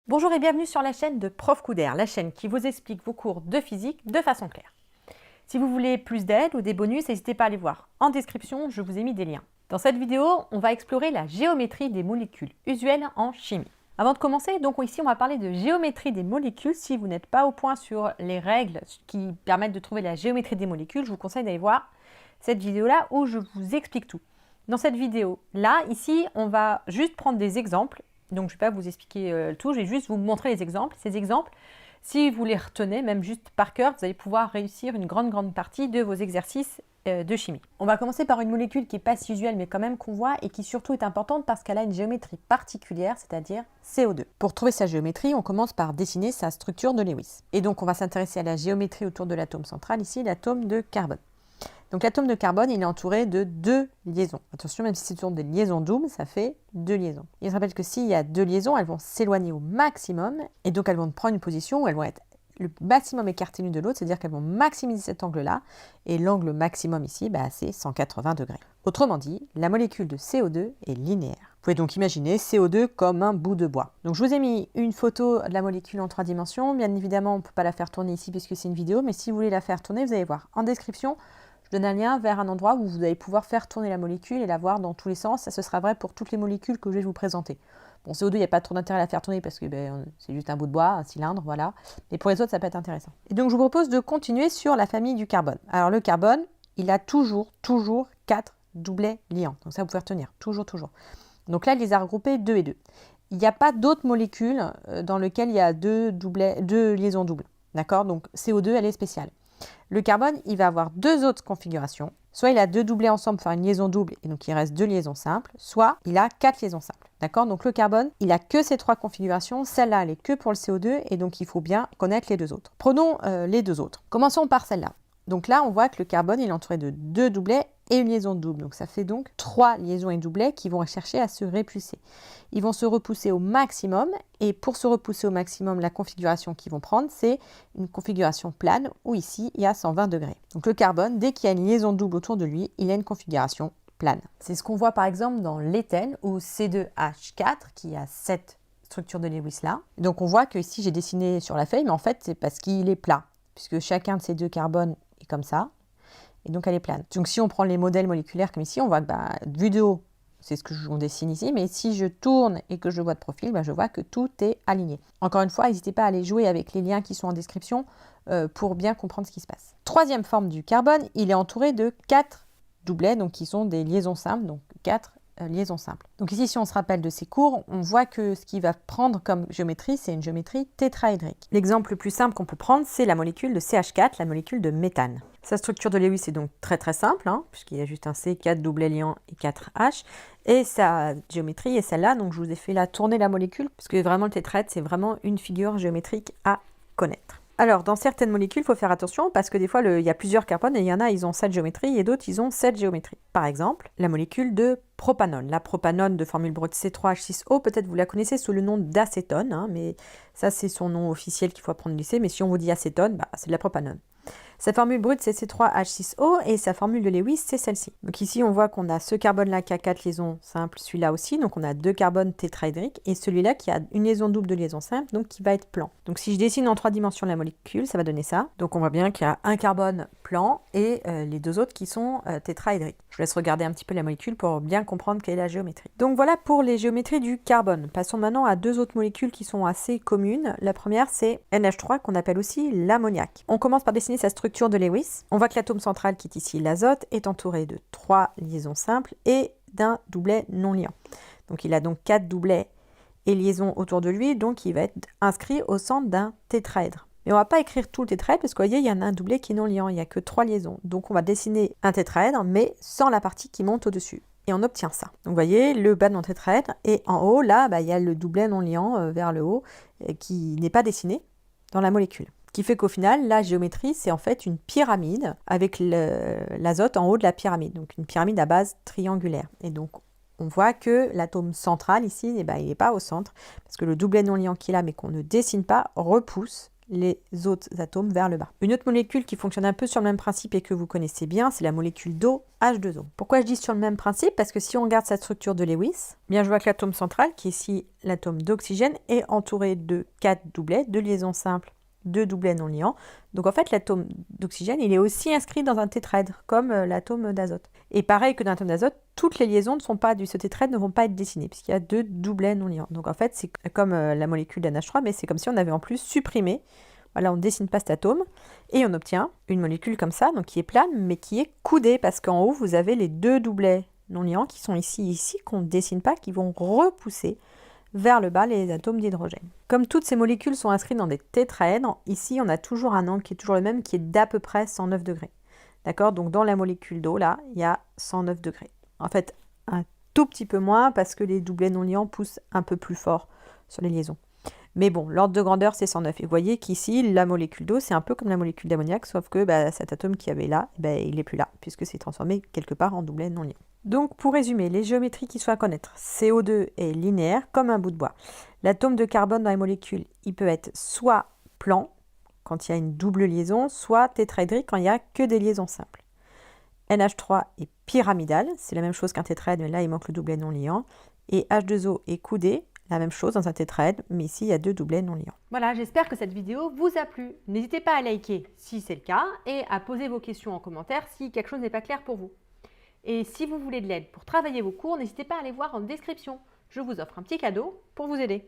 Bonjour et bienvenue sur la chaîne de Prof Couder, la chaîne qui vous explique vos cours de physique de façon claire. Si vous voulez plus d'aide ou des bonus, n'hésitez pas à les voir en description, je vous ai mis des liens. Dans cette vidéo, on va explorer la géométrie des molécules usuelles en chimie. Avant de commencer, donc ici on va parler de géométrie des molécules. Si vous n'êtes pas au point sur les règles qui permettent de trouver la géométrie des molécules, je vous conseille d'aller voir cette vidéo-là où je vous explique tout. Dans cette vidéo-là, ici, on va juste prendre des exemples. Donc, je ne vais pas vous expliquer tout, je vais juste vous montrer les exemples. Ces exemples, si vous les retenez, même juste par cœur, vous allez pouvoir réussir une grande partie de vos exercices de chimie. On va commencer par une molécule qui n'est pas si usuelle, mais quand même qu'on voit et qui surtout est importante parce qu'elle a une géométrie particulière, c'est-à-dire CO2. Pour trouver sa géométrie, on commence par dessiner sa structure de Lewis. Et donc, on va s'intéresser à la géométrie autour de l'atome central, ici l'atome de carbone. Donc l'atome de carbone, il est entouré de deux liaisons. Attention, même si c'est toujours des liaisons doubles, ça fait deux liaisons. Il se rappelle que s'il y a deux liaisons, elles vont s'éloigner au maximum et donc elles vont prendre une position où elles vont être le maximum écartées l'une de l'autre, c'est-à-dire qu'elles vont maximiser cet angle-là et l'angle maximum ici, c'est 180 degrés. Autrement dit, la molécule de CO2 est linéaire. Vous pouvez donc imaginer CO2 comme un bout de bois. Donc je vous ai mis une photo de la molécule en 3 dimensions. Bien évidemment, on ne peut pas la faire tourner ici puisque c'est une vidéo, mais si vous voulez la faire tourner, vous allez voir en description. Je donne un lien vers un endroit où vous allez pouvoir faire tourner la molécule et la voir dans tous les sens. Ça, ce sera vrai pour toutes les molécules que je vais vous présenter. Bon, CO2, il n'y a pas trop d'intérêt à la faire tourner parce que c'est juste un bout de bois, un cylindre, voilà. Mais pour les autres, ça peut être intéressant. Et donc, je vous propose de continuer sur la famille du carbone. Alors, le carbone, il a toujours 4 doublets liants. Donc ça, vous pouvez retenir. Toujours. Donc là, il les a regroupés 2 et 2. Il n'y a pas d'autres molécules dans lesquelles il y a deux liaisons doubles. D'accord? Donc, CO2, elle est spéciale. Le carbone, il va avoir deux autres configurations. Soit il a deux doublés ensemble pour faire une liaison double et donc il reste deux liaisons simples, soit il a 4 liaisons simples. D'accord? Donc le carbone, il a que ces 3 configurations. Celle-là, elle est que pour le CO2 et donc il faut bien connaître les deux autres. Prenons les deux autres. Commençons par celle-là. Donc là, on voit que le carbone, il est entouré de 2 doublets et une liaison double. Donc ça fait donc 3 liaisons et doublets qui vont chercher à se repousser. Ils vont se repousser au maximum et pour se repousser au maximum, la configuration qu'ils vont prendre, c'est une configuration plane où ici, il y a 120 degrés. Donc le carbone, dès qu'il y a une liaison double autour de lui, il a une configuration plane. C'est ce qu'on voit par exemple dans l'éthène ou C2H4 qui a cette structure de Lewis là. Donc on voit que ici, j'ai dessiné sur la feuille, mais en fait, c'est parce qu'il est plat, puisque chacun de ces deux carbones est comme ça. Et donc elle est plane. Donc si on prend les modèles moléculaires comme ici, on voit que vue de haut, c'est ce que on dessine ici, mais si je tourne et que je vois de profil, je vois que tout est aligné. Encore une fois, n'hésitez pas à aller jouer avec les liens qui sont en description pour bien comprendre ce qui se passe. Troisième forme du carbone, il est entouré de 4 doublets, donc qui sont des liaisons simples, donc 4 liaisons simples. Donc ici, si on se rappelle de ces cours, on voit que ce qu'il va prendre comme géométrie, c'est une géométrie tétraédrique. L'exemple le plus simple qu'on peut prendre, c'est la molécule de CH4, la molécule de méthane. Sa structure de Lewis est donc très simple, puisqu'il y a juste un C, 4 doublets liants et 4 H. Et sa géométrie est celle-là, donc je vous ai fait là tourner la molécule, parce que vraiment le tétraèdre, c'est vraiment une figure géométrique à connaître. Alors, dans certaines molécules, il faut faire attention parce que des fois, il y a plusieurs carbones et il y en a, ils ont cette géométrie et d'autres, ils ont cette géométrie. Par exemple, la molécule de propanone. La propanone de formule brute C3H6O, peut-être vous la connaissez sous le nom d'acétone, mais ça, c'est son nom officiel qu'il faut apprendre au lycée. Mais si on vous dit acétone, c'est de la propanone. Sa formule brute, c'est C3H6O et sa formule de Lewis, c'est celle-ci. Donc ici, on voit qu'on a ce carbone-là qui a 4 liaisons simples, celui-là aussi. Donc on a 2 carbones tétraédriques et celui-là qui a une liaison double de liaison simple, donc qui va être plan. Donc si je dessine en 3 dimensions la molécule, ça va donner ça. Donc on voit bien qu'il y a un carbone plan et les deux autres qui sont tétraédriques. Je vous laisse regarder un petit peu la molécule pour bien comprendre quelle est la géométrie. Donc voilà pour les géométries du carbone. Passons maintenant à deux autres molécules qui sont assez communes. La première, c'est NH3 qu'on appelle aussi l'ammoniac. On commence par dessiner sa structure de Lewis. On voit que l'atome central, qui est ici l'azote, est entouré de 3 liaisons simples et d'un doublet non liant. Donc il a donc 4 doublets et liaisons autour de lui, donc il va être inscrit au centre d'un tétraèdre. Mais on ne va pas écrire tout le tétraèdre parce que vous voyez, il y en a un doublet qui est non liant, il n'y a que 3 liaisons. Donc on va dessiner un tétraèdre, mais sans la partie qui monte au-dessus. Et on obtient ça. Donc vous voyez, le bas de mon tétraèdre, et en haut, là, il y a le doublet non liant vers le haut qui n'est pas dessiné dans la molécule. Qui fait qu'au final, la géométrie, c'est en fait une pyramide avec l'azote en haut de la pyramide. Donc une pyramide à base triangulaire. Et donc, on voit que l'atome central ici, il n'est pas au centre, parce que le doublet non liant qu'il a, mais qu'on ne dessine pas, repousse les autres atomes vers le bas. Une autre molécule qui fonctionne un peu sur le même principe et que vous connaissez bien, c'est la molécule d'eau, H2O. Pourquoi je dis sur le même principe? Parce que si on regarde sa structure de Lewis, bien je vois que l'atome central, qui est ici l'atome d'oxygène, est entouré de 4 doublets, 2 liaisons simples, 2 doublets non liants. Donc en fait, l'atome d'oxygène, il est aussi inscrit dans un tétraèdre, comme l'atome d'azote. Et pareil que dans l'atome d'azote, toutes les liaisons ne sont pas de ce tétraèdre ne vont pas être dessinées, puisqu'il y a 2 doublets non liants. Donc en fait, c'est comme la molécule d'NH3, mais c'est comme si on avait en plus supprimé. Voilà, on ne dessine pas cet atome, et on obtient une molécule comme ça, donc qui est plane, mais qui est coudée, parce qu'en haut, vous avez les 2 doublets non liants qui sont ici, qu'on ne dessine pas, qui vont repousser vers le bas les atomes d'hydrogène. Comme toutes ces molécules sont inscrites dans des tétraèdres, ici on a toujours un angle qui est toujours le même, qui est d'à peu près 109 degrés. D'accord? Donc dans la molécule d'eau, là, il y a 109 degrés. En fait, un tout petit peu moins parce que les doublets non liants poussent un peu plus fort sur les liaisons. Mais bon, l'ordre de grandeur, c'est 109. Et vous voyez qu'ici, la molécule d'eau, c'est un peu comme la molécule d'ammoniac, sauf que cet atome qui avait là, il n'est plus là, puisque c'est transformé quelque part en doublet non liant. Donc, pour résumer, les géométries qui sont à connaître, CO2 est linéaire comme un bout de bois. L'atome de carbone dans les molécules, il peut être soit plan, quand il y a une double liaison, soit tétraédrique quand il n'y a que des liaisons simples. NH3 est pyramidal, c'est la même chose qu'un tétraèdre, mais là, il manque le doublet non liant. Et H2O est coudé, la même chose dans un tétraèdre, mais ici, il y a 2 doublets non liants. Voilà, j'espère que cette vidéo vous a plu. N'hésitez pas à liker si c'est le cas et à poser vos questions en commentaire si quelque chose n'est pas clair pour vous. Et si vous voulez de l'aide pour travailler vos cours, n'hésitez pas à aller voir en description. Je vous offre un petit cadeau pour vous aider.